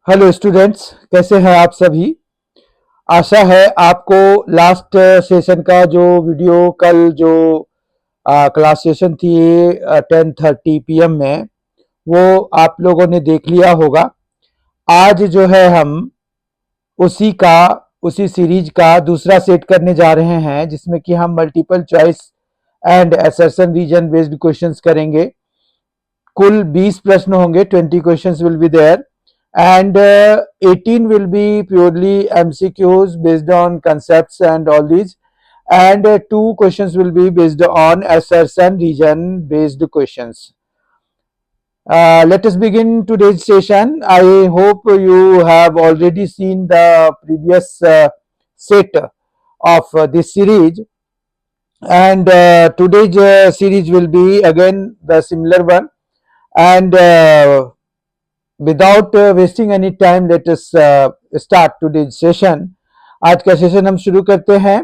Hello students, कैसे हैं आप सभी। आशा है आपको लास्ट सेशन का जो वीडियो कल जो क्लास सेशन थी 10:30 PM में, वो आप लोगों ने देख लिया होगा। आज जो है हम उसी सीरीज का दूसरा सेट करने जा रहे हैं, जिसमें कि हम multiple choice and assertion reason based questions करेंगे। कुल 20 प्रश्न होंगे, 20 questions will be there and 18 will be purely MCQs based on concepts and all these, and 2 questions will be based on assertion region based questions. Let us begin today's session. I hope you have already seen the previous set of this series, and today's series will be again the similar one, and without wasting any time let us start today's session. आज का session हम शुरू करते हैं।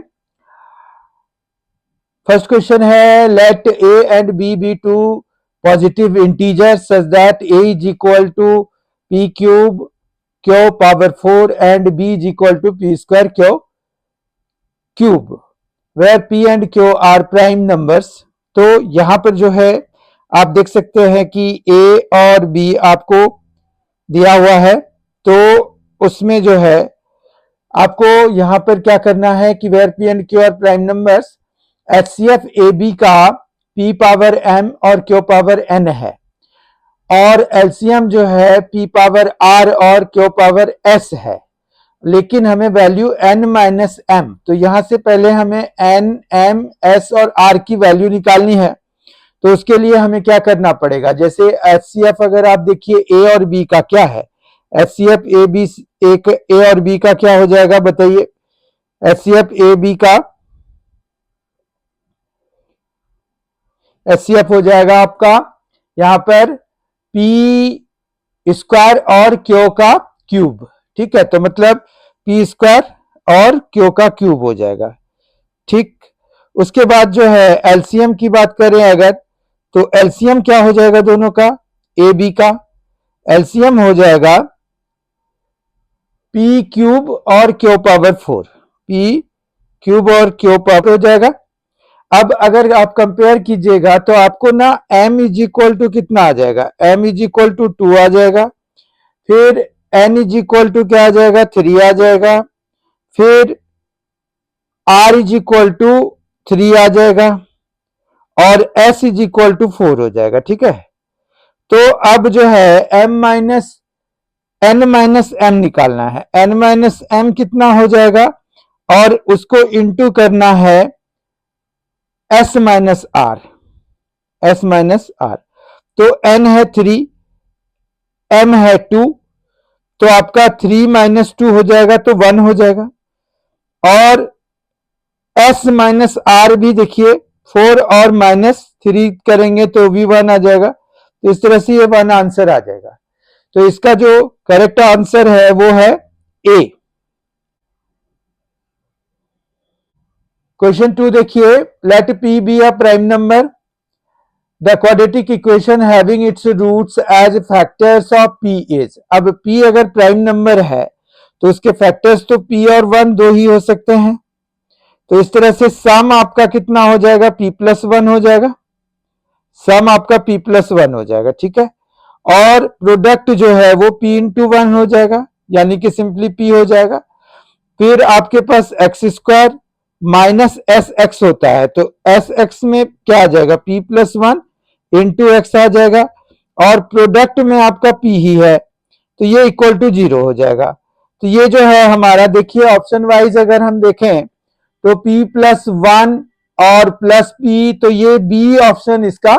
First question है, let A and B be two positive integers such that A is equal to P cube Q power 4 and B is equal to P square Q cube, where P and Q are prime numbers. तो यहां पर जो है आप देख सकते हैं कि ए और बी आपको दिया हुआ है, तो उसमें जो है आपको यहां पर क्या करना है कि where P and Q are prime numbers, HCF A B का पी पावर एम और क्यू पावर एन है, और एलसीएम जो है पी पावर आर और क्यू पावर एस है, लेकिन हमें वैल्यू एन माइनस एम, तो यहां से पहले हमें एन एम एस और आर की वैल्यू निकालनी है। तो उसके लिए हमें क्या करना पड़ेगा, जैसे एचसीएफ अगर आप देखिए ए और बी का क्या है, एचसीएफ ए बी एक ए और बी का क्या हो जाएगा बताइए। एचसीएफ ए बी का एचसीएफ हो जाएगा आपका यहां पर पी स्क्वायर और क्यू का क्यूब, ठीक है। तो मतलब पी स्क्वायर और क्यू का क्यूब हो जाएगा, ठीक। उसके बाद जो है एलसीएम की बात करें अगर, तो एलसीएम क्या हो जाएगा दोनों का, ए बी का एलसीएम हो जाएगा पी क्यूब और क्यू पावर 4, पी क्यूब और क्यू पावर हो जाएगा। अब अगर आप कंपेयर कीजिएगा तो आपको ना m इज इक्वल टू कितना आ जाएगा, m इज इक्वल टू 2 आ जाएगा, फिर n इज इक्वल टू क्या आ जाएगा 3 आ जाएगा, फिर r इज इक्वल टू 3 आ जाएगा, और s इज इक्वल टू 4 हो जाएगा, ठीक है। तो अब जो है m minus n minus m निकालना है, n माइनस m कितना हो जाएगा, और उसको इंटू करना है s minus r, s minus r। तो n है 3, m है 2, तो आपका 3 माइनस 2 हो जाएगा तो 1 हो जाएगा, और s माइनस r भी देखिए 4 और माइनस 3 करेंगे तो भी 1 आ जाएगा, तो इस तरह से ये 1 आंसर आ जाएगा। तो इसका जो करेक्ट आंसर है वो है ए। क्वेश्चन 2 देखिए, let P be a prime number, the quadratic equation having its roots as factors of P is. अब पी अगर प्राइम नंबर है तो उसके फैक्टर्स तो पी और 1 दो ही हो सकते हैं, तो इस तरह से सम आपका कितना हो जाएगा, p प्लस 1 हो जाएगा, सम आपका p प्लस 1 हो जाएगा, ठीक है। और प्रोडक्ट जो है वो p इंटू 1 हो जाएगा, यानी कि सिंपली p हो जाएगा। फिर आपके पास X square minus S X होता है, तो एस एक्स में क्या आ जाएगा, p प्लस 1 इंटू एक्स आ जाएगा, और प्रोडक्ट में आपका p ही है, तो ये इक्वल टू 0 हो जाएगा। तो ये जो है हमारा देखिए ऑप्शन वाइज अगर हम देखें तो p प्लस 1 और प्लस p, तो ये बी ऑप्शन इसका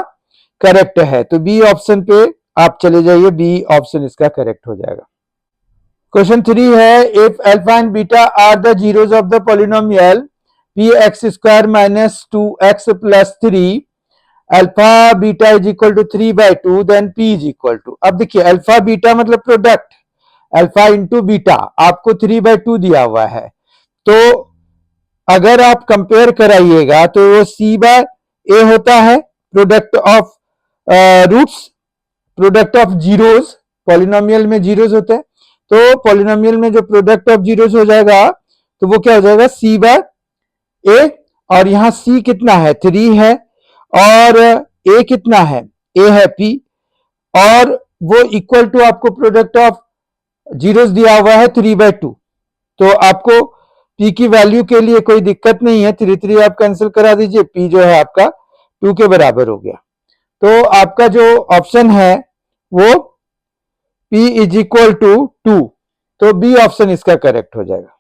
करेक्ट है। तो बी ऑप्शन पे आप चले जाइए, बी ऑप्शन इसका करेक्ट हो जाएगा। क्वेश्चन 3 है, if alpha and beta are the zeros of the polynomial P X square minus 2x plus 3, alpha beta is equal to 3/2, then p is equal to. अब देखिए अल्फा बीटा मतलब product, alpha into beta आपको 3/2 दिया हुआ है, तो अगर आप कंपेयर कराइएगा तो वो c बाय ए होता है, product of roots, product of zeros, polynomial में जीरोस होते हैं, तो पॉलिनोमियल में जो प्रोडक्ट ऑफ जीरोस हो जाएगा तो वो क्या हो जाएगा, सी बाय ए, और यहां सी कितना है, 3 है, और ए कितना है, ए है पी, और वो इक्वल टू आपको प्रोडक्ट ऑफ जीरोस दिया हुआ है 3/2। तो आपको पी की वैल्यू के लिए कोई दिक्कत नहीं है, 3 आप कैंसिल करा दीजिए, पी जो है आपका 2 के बराबर हो गया। तो आपका जो ऑप्शन है वो P इज इक्वल टू 2, तो बी ऑप्शन इसका करेक्ट हो जाएगा।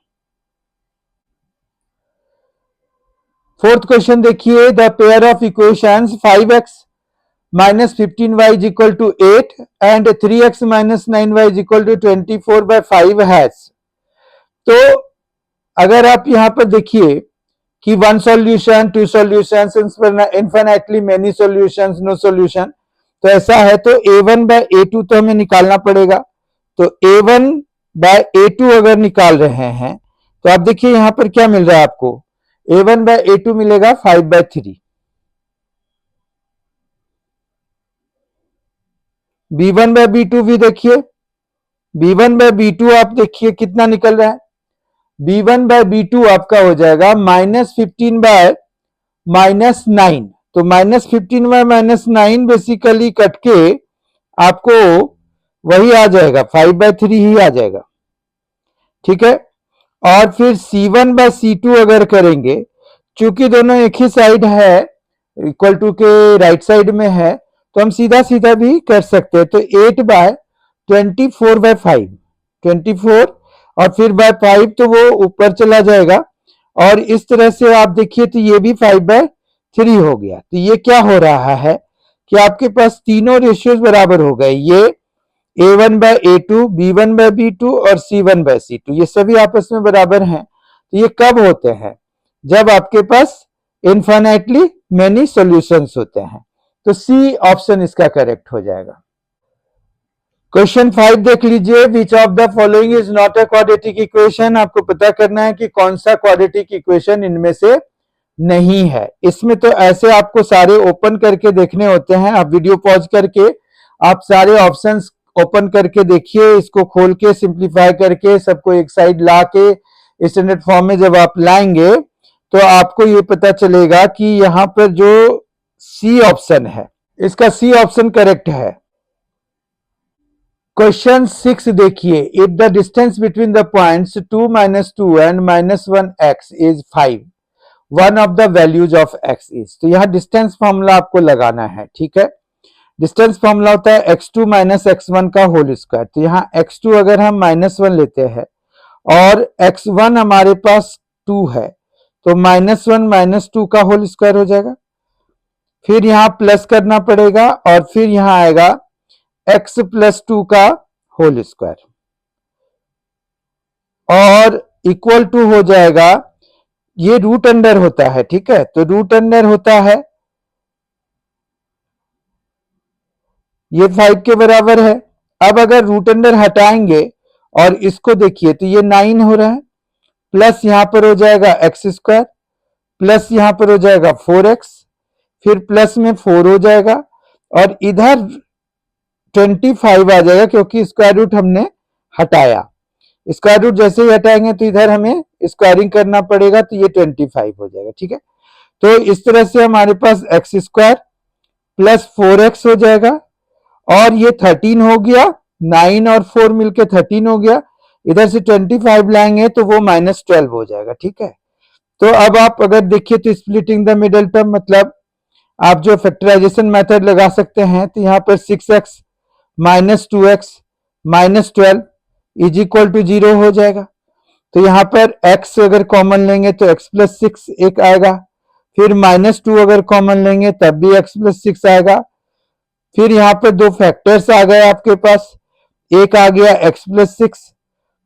फोर्थ क्वेश्चन देखिए, the pair of equations 5x minus 15y is equal to 8 and 3x minus 9y is equal to 24/5 has। तो अगर आप यहां पर देखिए कि 1 solution, 2 solution, infinitely many solutions, no solution, तो ऐसा है तो a1/a2 तो हमें निकालना पड़ेगा। तो a1/a2 अगर निकाल रहे हैं तो आप देखिए यहां पर क्या मिल रहा है आपको, a1/a2 मिलेगा 5/3, b1/b2 भी देखिए, b1/b2 आप देखिए कितना निकल रहा है, b1/b2 आपका हो जाएगा -15/-9, तो -15/-9 बेसिकली कट के आपको वही आ जाएगा, 5/3 ही आ जाएगा, ठीक है। और फिर c1/c2 अगर करेंगे, चूंकि दोनों एक ही साइड है, इक्वल टू के राइट साइड में है, तो हम सीधा सीधा भी कर सकते हैं। तो 8/24/5, 24 और फिर बाय 5 तो वो ऊपर चला जाएगा, और इस तरह से आप देखिए तो ये भी 5/3 हो गया। तो ये क्या हो रहा है कि आपके पास तीनों रेशियोज बराबर हो गए, ये a1/a2, b1/b2 और c1/c2, ये सभी आपस में बराबर हैं। तो ये कब होते हैं, जब आपके पास इन्फिनिटली मेनी सॉल्यूशंस होते हैं। तो सी ऑप्शन इसका करेक्ट हो जाएगा। क्वेश्चन 5 देख लीजिए, which of the following is not a quadratic equation. आपको पता करना है कि कौन सा क्वाड्रेटिक इक्वेशन इनमें से नहीं है। इसमें तो ऐसे आपको सारे ओपन करके देखने होते हैं, आप वीडियो पॉज करके आप सारे ऑप्शंस ओपन करके देखिए, इसको खोल के सिंप्लीफाई करके सबको एक साइड ला के स्टैंडर्ड फॉर्म में जब आप लाएंगे तो आपको ये पता चलेगा कि यहां पर जो सी ऑप्शन है, इसका सी ऑप्शन करेक्ट है। क्वेश्चन 6 देखिए, if the distance between the points 2 - 2 and -1x is 5, one of the values of x is. तो यहां डिस्टेंस फॉर्मूला आपको लगाना है, ठीक है। डिस्टेंस फॉर्मूला होता है x2 - x1 का होल स्क्वायर। तो यहाँ x2 अगर हम -1 लेते हैं और x1 हमारे पास 2 है, तो -1 - 2 का होल स्क्वायर हो जाएगा। फिर यहां प्लस करना पड़ेगा और फिर यहां आएगा x + 2 का होल स्क्वायर, और इक्वल टू हो जाएगा, ये रूट अंडर होता है, ठीक है। तो रूट अंडर होता है, ये 5 के बराबर है। अब अगर रूट अंडर हटाएंगे और इसको देखिए तो ये 9 हो रहा है, प्लस यहां पर हो जाएगा x², प्लस यहां पर हो जाएगा 4x, फिर प्लस में 4 हो जाएगा, और इधर 25 आ जाएगा क्योंकि स्क्वायर रूट हमने हटाया। स्क्वायर रूट जैसे ही हटाएंगे तो इधर हमें स्क्वायरिंग करना पड़ेगा, तो ये 25 हो जाएगा, ठीक है। तो इस तरह से हमारे पास x² + 4x हो जाएगा, और ये 13 हो गया, 9 और 4 मिलके 13 हो गया। इधर से 25 लाएंगे तो वो -12 हो जाएगा, ठीक है। तो अब आप अगर देखिए तो स्प्लिटिंग द मिडल टर्म, मतलब आप जो फैक्टराइजेशन मेथड लगा सकते हैं, तो यहाँ पर 6x - 2x - 12 is equal to 0 हो जाएगा। तो यहाँ पर x अगर कॉमन लेंगे तो x + 6 एक आएगा, फिर -2 अगर कॉमन लेंगे तब भी x + 6 आएगा। फिर यहाँ पर दो फैक्टर्स आ गए आपके पास, एक आ गया x + 6,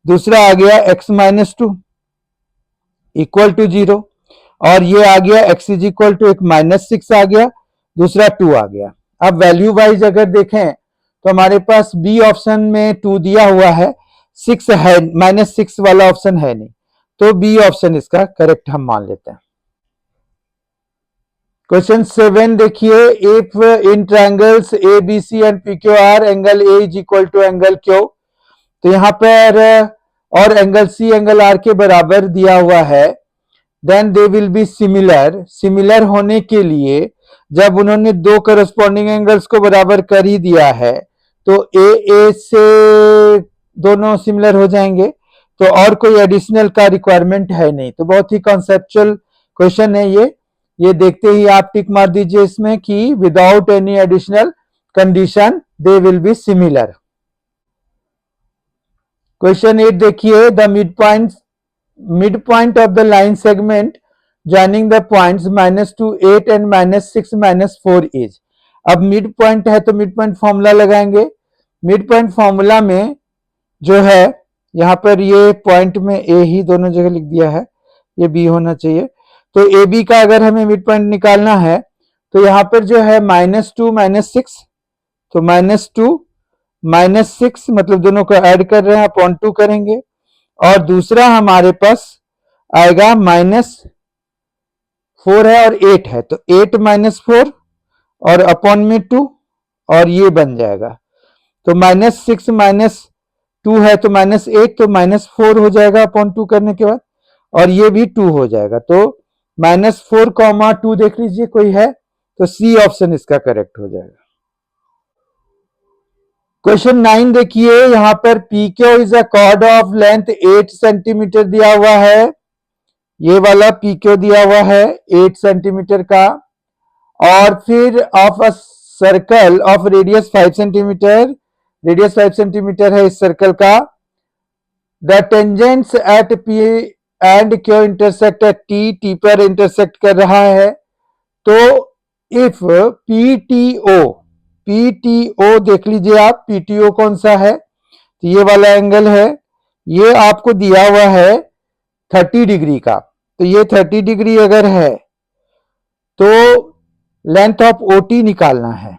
दूसरा आ गया x - 2 इक्वल टू 0, और ये आ गया x इज इक्वल टू एक -6 आ गया, दूसरा 2 आ गया। अब वैल्यू वाइज अगर देखें तो हमारे पास बी ऑप्शन में 2 दिया हुआ है, 6 है, -6 वाला ऑप्शन है नहीं, तो बी ऑप्शन इसका करेक्ट हम मान लेते हैं। क्वेश्चन 7 देखिए, if in triangles ABC and PQR angle A is equal to angle Q, तो यहाँ पर और एंगल सी एंगल आर के बराबर दिया हुआ है, then they will be similar. Similar होने के लिए जब उन्होंने दो करस्पॉन्डिंग एंगल्स को बराबर कर ही दिया है तो ए से दोनों सिमिलर हो जाएंगे, तो और कोई एडिशनल का रिक्वायरमेंट है नहीं। तो बहुत ही कॉन्सेप्चुअल क्वेश्चन है ये देखते ही आप टिक मार दीजिए इसमें कि without any additional condition they will be similar. Question 8 देखिए, the midpoint of the line segment joining the points -2, 8 and -6, -4 is। अब मिड पॉइंट है तो मिड पॉइंट फॉर्मूला लगाएंगे। मिड पॉइंट फॉर्मूला में जो है यहां पर ये पॉइंट में ए ही दोनों जगह लिख दिया है, ये बी होना चाहिए। तो ए बी का अगर हमें मिड पॉइंट निकालना है तो यहां पर जो है -2 -6, तो -2 -6 मतलब दोनों को ऐड कर रहे हैं, अपॉन 2 करेंगे। और दूसरा हमारे पास आएगा -4 है और 8 है, तो 8 -4 और अपॉन में 2 और ये बन जाएगा। तो -6 -2 है तो -8, तो -4 हो जाएगा अपॉन 2 करने के बाद, और ये भी 2 हो जाएगा। तो -4, 2 देख लीजिए कोई है, तो सी ऑप्शन इसका करेक्ट हो जाएगा। क्वेश्चन 9 देखिए, यहां पर PQ is a cord of length 8 centimetre दिया हुआ है। ये वाला PQ दिया हुआ है 8 सेंटीमीटर का, और फिर of a circle of radius 5 centimetre, radius 5 centimetre है इस सर्कल का। The tangents at P and Q intersect at T पर इंटरसेक्ट कर रहा है। तो इफ PTO देख लीजिए आप, PTO कौन सा है, तो ये वाला एंगल है, ये आपको दिया हुआ है 30 डिग्री का। तो ये 30 डिग्री अगर है तो लेंथ ऑफ OT निकालना है।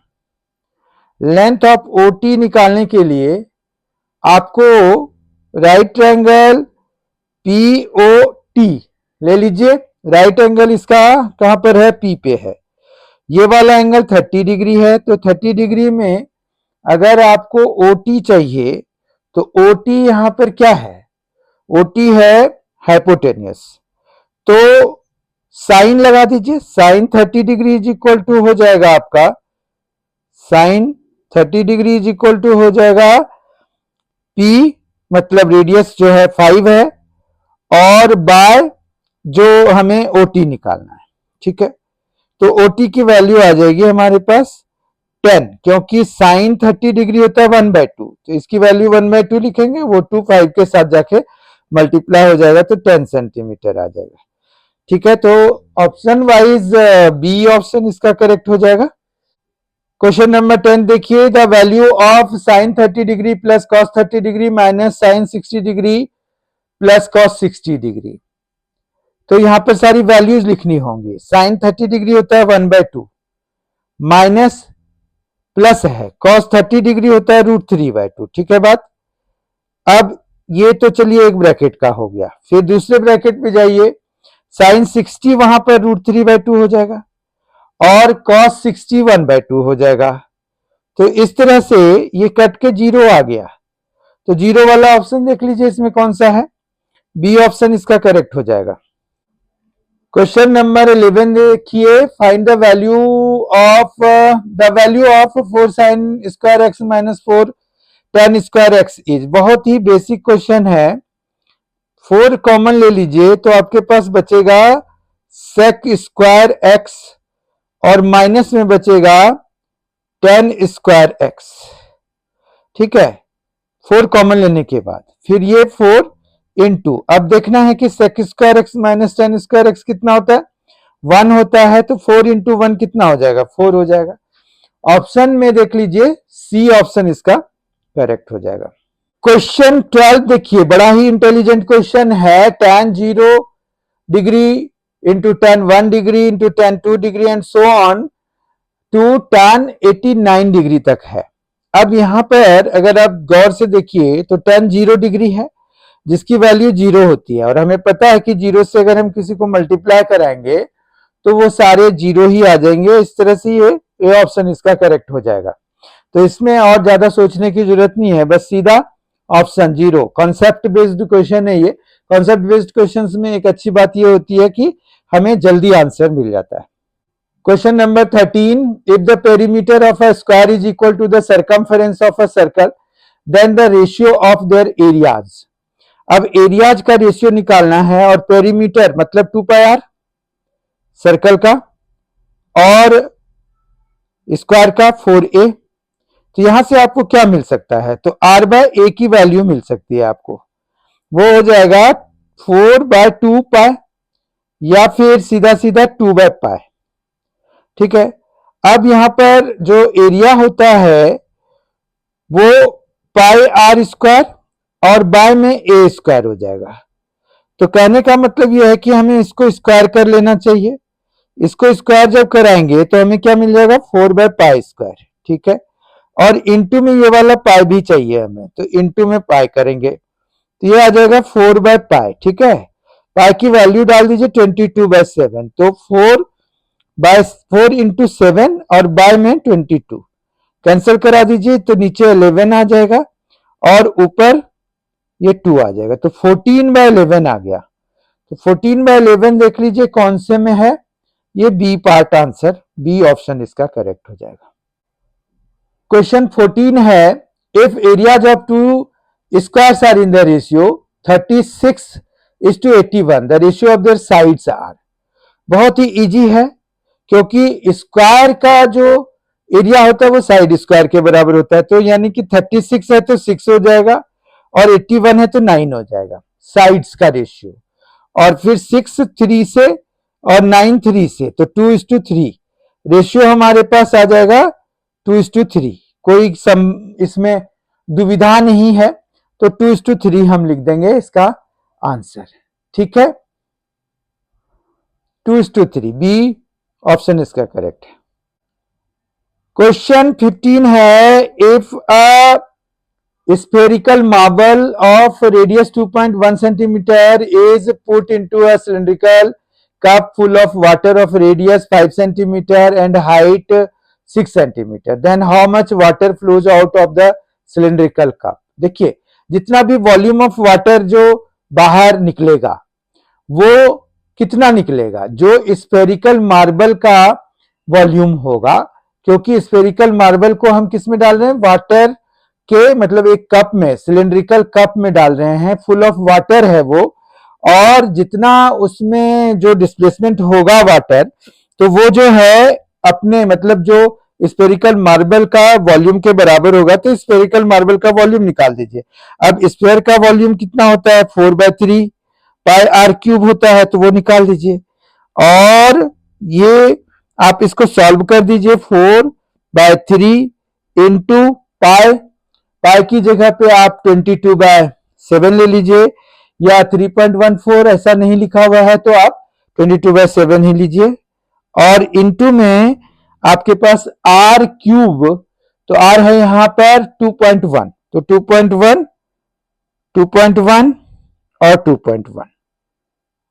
लेंथ ऑफ OT निकालने के लिए आपको राइट ट्रायंगल POT ले लीजिए। राइट एंगल इसका कहां पर है, P पे है। ये वाला एंगल 30 डिग्री है, तो 30 डिग्री में अगर आपको OT चाहिए तो OT यहां पर क्या है, OT है हाइपोटेनियस। तो साइन लगा दीजिए, sine 30 degree is equal to हो जाएगा आपका, sine 30 degree is equal to हो जाएगा P मतलब रेडियस जो है 5 है, और बाय जो हमें OT निकालना है। ठीक है, तो OT की वैल्यू आ जाएगी हमारे पास 10, क्योंकि साइन 30 डिग्री होता है 1/2, तो इसकी वैल्यू 1/2 लिखेंगे, वो 2 5 के साथ जाके मल्टीप्लाई हो जाएगा, तो 10 सेंटीमीटर आ जाएगा। ठीक है, तो ऑप्शन वाइज बी ऑप्शन इसका करेक्ट हो जाएगा। क्वेश्चन नंबर 10 देखिए, the value of sine 30 degree plus cos 30 degree minus sine 60 degree plus cos 60 degree. तो यहां पर सारी वैल्यूज लिखनी होंगी। साइन 30 डिग्री होता है 1/2, माइनस प्लस है कॉस 30 डिग्री होता है √3/2। ठीक है बात। अब ये तो चलिए एक ब्रैकेट का हो गया, फिर दूसरे ब्रैकेट पे जाइए, साइन 60 वहां पर √3/2 हो जाएगा और कॉस 60 1/2 हो जाएगा। तो इस तरह से ये कट के 0 आ गया, तो 0 वाला ऑप्शन देख लीजिए इसमें कौन सा है, बी ऑप्शन इसका करेक्ट हो जाएगा। क्वेश्चन नंबर 11 देखिए, find the value of 4 sine square X minus 4 tan square x is. बहुत ही बेसिक क्वेश्चन है। 4 कॉमन ले लीजिए तो आपके पास बचेगा सेक स्क्वायर एक्स और माइनस में बचेगा tan स्क्वायर एक्स। ठीक है, 4 कॉमन लेने के बाद फिर ये 4 इंटू, अब देखना है कि sec square X minus tan square X कितना होता है, 1 होता है, तो 4 इंटू 1 कितना हो जाएगा, 4 हो जाएगा। ऑप्शन में देख लीजिए सी ऑप्शन इसका करेक्ट हो जाएगा। क्वेश्चन 12 देखिए, बड़ा ही इंटेलिजेंट क्वेश्चन है। tan 0 degree into tan 1 degree into tan 2 degree and so on to tan 89 degree तक है। अब यहां पर अगर आप गौर से देखिए तो tan 0 डिग्री है जिसकी वैल्यू 0 होती है, और हमें पता है कि 0 से अगर हम किसी को मल्टीप्लाई कराएंगे तो वो सारे 0 ही आ जाएंगे। इस तरह से ये ए ऑप्शन इसका करेक्ट हो जाएगा। तो इसमें और ज्यादा सोचने की जरूरत नहीं है, बस सीधा ऑप्शन 0। कॉन्सेप्ट बेस्ड क्वेश्चन है ये। कॉन्सेप्ट बेस्ड क्वेश्चंस में एक अच्छी बात ये होती है कि हमें जल्दी आंसर मिल जाता है। Question number 13, if the perimeter of a square is equal to the circumference of a circle then the ratio of their areas. अब एरियाज का रेशियो निकालना है और पेरीमीटर मतलब 2πr सर्कल का और स्क्वायर का 4a। तो यहां से आपको क्या मिल सकता है, तो r/a की वैल्यू मिल सकती है आपको, वो हो जाएगा 4/2π या फिर सीधा सीधा 2/π। ठीक है। अब यहां पर जो एरिया होता है वो πr² और बाय में a स्क्वायर हो जाएगा। तो कहने का मतलब यह है कि हमें इसको स्क्वायर कर लेना चाहिए। इसको स्क्वायर जब कराएंगे तो हमें क्या मिल जाएगा, 4/π²। ठीक है। और इंटू में ये वाला पाई भी चाहिए हमें, तो इंटू में पाई करेंगे तो ये आ जाएगा 4/π। ठीक है। पाई की वैल्यू डाल दीजिए 22/7, तो 4 इंटू 7 और बाय में 22 कैंसिल करा दीजिए तो नीचे 11 आ जाएगा और ऊपर ये 2 आ जाएगा, तो 14/11 आ गया। तो 14/11 देख लीजिए कौन से में है, ये B part answer, B option इसका करेक्ट हो जाएगा। क्वेश्चन 14 है, if areas of two squares are in the ratio 36:81 the ratio of their sides are. बहुत ही इजी है क्योंकि स्क्वायर का जो एरिया होता है वो साइड स्क्वायर के बराबर होता है, तो यानी कि 36 है तो 6 हो जाएगा और 81 है तो 9 हो जाएगा साइड्स का रेशियो। और फिर 6 3 से और 9 3 से, तो 2:3 रेशियो हमारे पास आ जाएगा 2:3। कोई इसमें दुविधा नहीं है, तो 2:3 हम लिख देंगे इसका आंसर। ठीक है, 2:3 बी ऑप्शन इसका करेक्ट है। क्वेश्चन 15 है, if a spherical marble of radius 2.1 centimeter is put into a cylindrical cup full of water of radius 5 centimeter and height 6 centimeter, then how much water flows out of the cylindrical cup। देखिए जितना भी volume of water जो बाहर निकलेगा वो कितना निकलेगा, जो स्फेरिकल मार्बल का वॉल्यूम होगा, क्योंकि स्फेरिकल मार्बल को हम किस में डाल रहे हैं, वाटर के मतलब एक कप में, सिलेंड्रिकल कप में डाल रहे हैं, फुल ऑफ वाटर है वो, और जितना उसमें जो डिस्प्लेसमेंट होगा वाटर, तो वो जो है अपने मतलब जो स्फेरिकल मार्बल का वॉल्यूम के बराबर होगा। तो स्फेरिकल मार्बल का वॉल्यूम निकाल दीजिए। अब स्फेयर का वॉल्यूम कितना होता है, 4/3 πr³ होता है, तो वो निकाल दीजिए और ये आप इसको सॉल्व कर दीजिए। 4/3 इंटू पाई की जगह पे आप 22/7 ले लीजिए, या 3.14 ऐसा नहीं लिखा हुआ है तो आप 22/7 ही लीजिए, और इंटू में आपके पास r³ तो r है यहां पर 2.1, तो 2.1 2.1 और 2.1।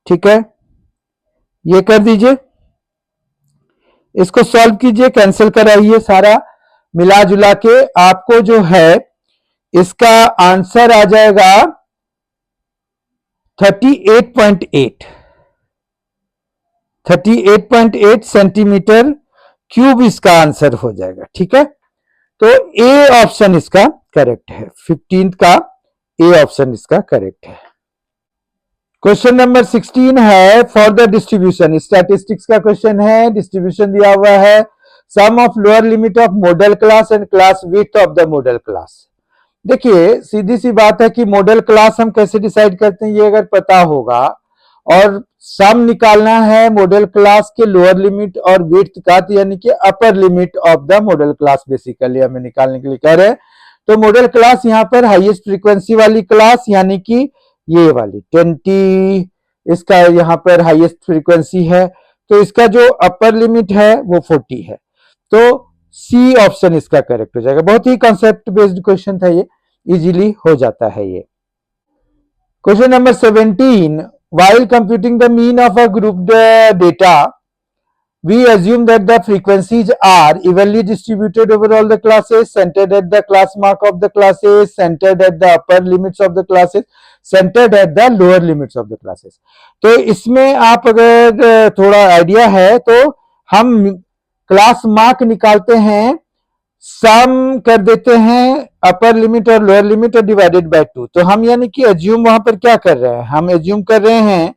ठीक है, ये कर दीजिए, इसको सॉल्व कीजिए, कैंसिल कराइए, सारा मिला जुला के आपको जो है इसका आंसर आ जाएगा 38.8 सेंटीमीटर क्यूब इसका आंसर हो जाएगा। ठीक है, तो ए ऑप्शन इसका करेक्ट है, 15 का ए ऑप्शन इसका करेक्ट है। क्वेश्चन नंबर 16 है, फॉर द डिस्ट्रीब्यूशन, स्टैटिस्टिक्स का क्वेश्चन है, डिस्ट्रीब्यूशन दिया हुआ है, sum of lower limit of modal class and class width of the modal class. देखिए सीधी सी बात है कि मॉडल क्लास हम कैसे डिसाइड करते हैं, ये अगर पता होगा, और सम निकालना है मॉडल क्लास के लोअर लिमिट और विड्थ का, तो यानी कि upper limit of the modal class basically हमें निकालने के लिए कह रहे हैं। तो मॉडल क्लास यहाँ पर हाईएस्ट फ्रीक्वेंसी वाली क्लास, यानी कि ये वाली 20 इसका यहाँ पर हाईएस्ट फ्रीक्वेंसी है, तो इसका जो अपर लिमिट है वो 40 है, तो सी ऑप्शन इसका करेक्ट हो जाएगा। बहुत ही कॉन्सेप्ट बेस्ड क्वेश्चन था ये, इजीली हो जाता है ये। Question number 17, while computing the mean of a grouped data we assume that the frequencies are evenly distributed over all the classes, centered at the class mark of the classes, centered at the upper limits of the classes, centered at the lower limits of the classes. तो इसमें आप अगर थोड़ा idea है तो हम class mark निकालते हैं, सम कर देते हैं अपर लिमिट और लोअर लिमिट और डिवाइडेड बाय 2। तो हम यानी कि एज्यूम वहां पर क्या कर रहे हैं, हम एज्यूम कर रहे हैं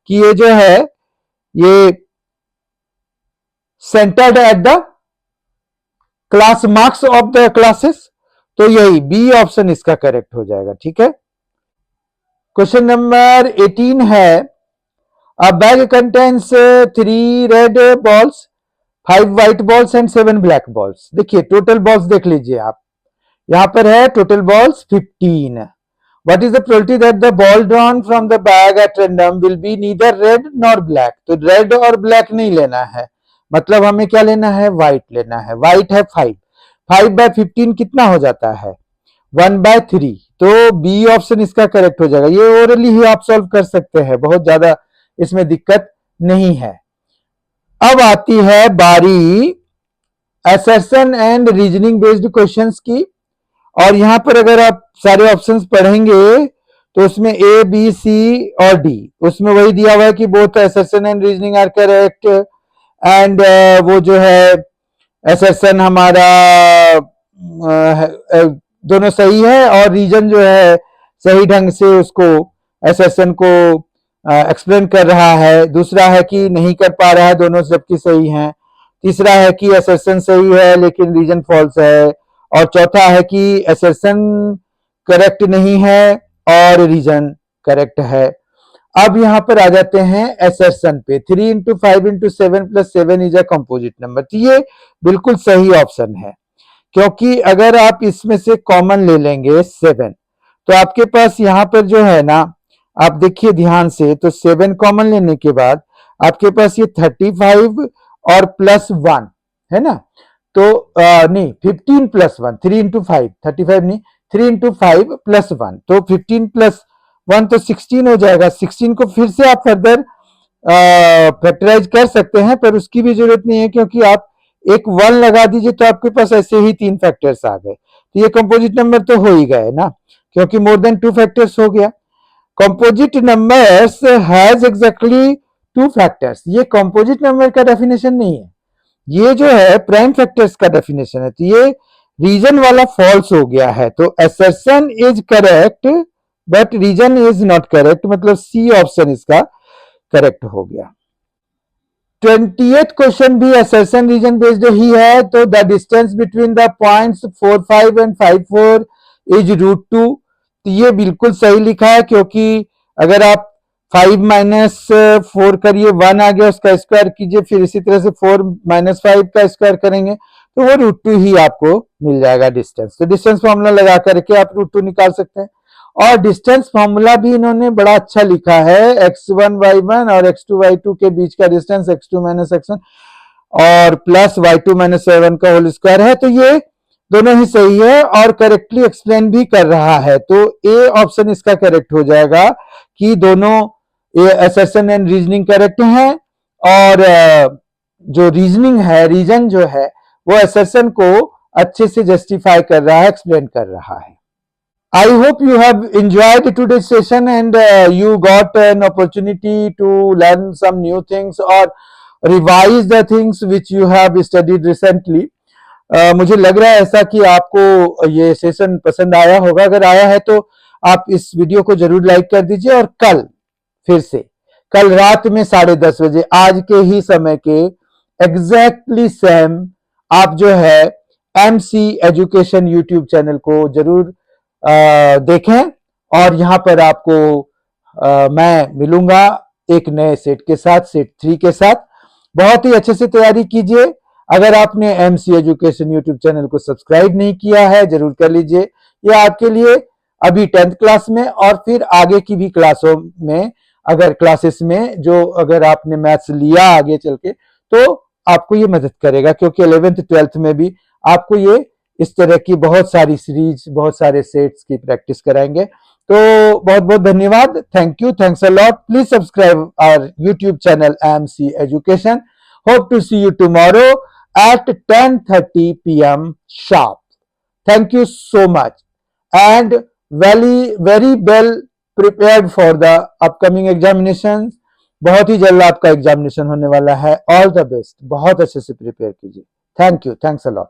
कि ये जो है ये centred at the class marks of the classes. तो यही बी ऑप्शन इसका करेक्ट हो जाएगा। ठीक है, क्वेश्चन नंबर 18 है, अ bag contains 3 red balls, 5 white balls and 7 black balls. देखिए टोटल बॉल्स देख लीजिए आप, यहां पर है total balls 15। What is the probability that the ball drawn from the bag at random will be neither red nor black? तो red और black नहीं लेना है, मतलब हमें क्या लेना है, व्हाइट लेना है। व्हाइट है 5, 5/15 कितना हो जाता है, 1/3। तो बी ऑप्शन इसका करेक्ट हो जाएगा। ये ओरली ही आप सॉल्व कर सकते हैं, बहुत ज्यादा इसमें दिक्कत नहीं है। अब आती है बारी assertion and reasoning based questions की, और यहां पर अगर आप सारे ऑप्शंस पढ़ेंगे तो उसमें ए बी सी और डी, उसमें वही दिया हुआ है कि both assertion and reasoning are correct, and वो जो है असर्शन हमारा दोनों सही है, और रीजन जो है सही ढंग से उसको असर्शन को एक्सप्लेन कर रहा है। दूसरा है कि नहीं कर पा रहा है, दोनों जबकि सही हैं। तीसरा है कि असर्शन सही है लेकिन रीजन फॉल्स है, और चौथा है कि असर्शन करेक्ट नहीं है और रीजन करेक्ट है। अब यहां पर आ जाते हैं असर्शन पे, 3 into 5 into 7 plus 7 is a composite number. तो ये बिल्कुल सही ऑप्शन है, क्योंकि अगर आप इसमें से कॉमन ले लेंगे 7, तो आपके पास यहां पर जो है ना, आप देखिए ध्यान से, तो 7 कॉमन लेने के बाद आपके पास ये 35 और +1 है ना, तो नहीं 15 + 1, 3 into 5, 35 नहीं 3 into 5 + 1, तो 15 + 1 तो 16 हो जाएगा। 16 को फिर से आप फर्दर फैक्टराइज कर सकते हैं, पर उसकी भी जरूरत नहीं है, क्योंकि आप एक 1 लगा दीजिए तो आपके पास ऐसे ही 3 फैक्टर्स आ गए। तो ये कंपोजिट नंबर तो हो ही गए ना, क्योंकि मोर देन 2 फैक्टर्स हो गया। Composite numbers has exactly 2 factors, ये कंपोजिट नंबर का डेफिनेशन नहीं है, ये जो है प्राइम फैक्टर्स का डेफिनेशन है। तो ये रीजन वाला फॉल्स हो गया है, तो assertion is correct but reason is not correct, मतलब सी ऑप्शन इसका करेक्ट हो गया। 20th क्वेश्चन भी असर्शन रीजन बेस्ड ही है। तो the distance between the points 4, 5 and 5, 4 is √2। तो ये बिल्कुल सही लिखा है, क्योंकि अगर आप 5 - 4 करिए, 1 आ गया, उसका स्क्वायर कीजिए, फिर इसी तरह से 4 - 5 का स्क्वायर करेंगे तो वो √2 ही आपको मिल जाएगा डिस्टेंस। तो डिस्टेंस फॉर्मूला लगा करके आप √2 निकाल सकते हैं। और डिस्टेंस फॉर्मूला भी इन्होंने बड़ा अच्छा लिखा है, x1 y1 और x2 y2 के बीच का डिस्टेंस x2 - x1 और प्लस y2 - y1 का होल स्क्वायर है। तो ये दोनों ही सही है और करेक्टली एक्सप्लेन भी कर रहा है। तो ए ऑप्शन इसका करेक्ट हो जाएगा कि दोनों असर्शन एंड रीजनिंग करेक्ट हैं, और जो रीजनिंग है, रीजन जो है वो असर्शन को अच्छे से जस्टिफाई कर रहा है, एक्सप्लेन कर रहा है। I hope you have enjoyed today's session and you got an opportunity to learn some new things or revise the things which you have studied recently. मुझे लग रहा है ऐसा कि आपको ये सेशन पसंद आया होगा। अगर आया है तो आप इस वीडियो को जरूर लाइक कर दीजिए, और कल फिर से कल रात में 10:30 बजे आज के ही समय के एग्जैक्टली सेम आप जो है MC एजुकेशन यूट्यूब चैनल को जरूर देखें, और यहां पर आपको मैं मिलूंगा एक नए सेट के साथ, सेट 3 के साथ। बहुत ही अच्छे से तैयारी कीजिए। अगर आपने MC एजुकेशन यूट्यूब चैनल को सब्सक्राइब नहीं किया है जरूर कर लीजिए। ये आपके लिए अभी 10th क्लास में और फिर आगे की भी क्लासों में, अगर क्लासेस में जो अगर आपने मैथ्स लिया आगे चल के, तो आपको ये मदद करेगा, क्योंकि 11th 12th में भी आपको ये इस तरह की बहुत सारी सीरीज, बहुत सारे सेट्स की प्रैक्टिस कराएंगे। तो बहुत बहुत धन्यवाद। Thank you, thanks a lot. Please subscribe our YouTube channel MC education. Hope to see you tomorrow at 10:30 p.m. sharp. Thank you so much and very well prepared for the upcoming examinations. बहुत ही जल्द आपका examination होने वाला है. All the best. बहुत अच्छे से prepare कीजिए. Thank you. Thanks a lot.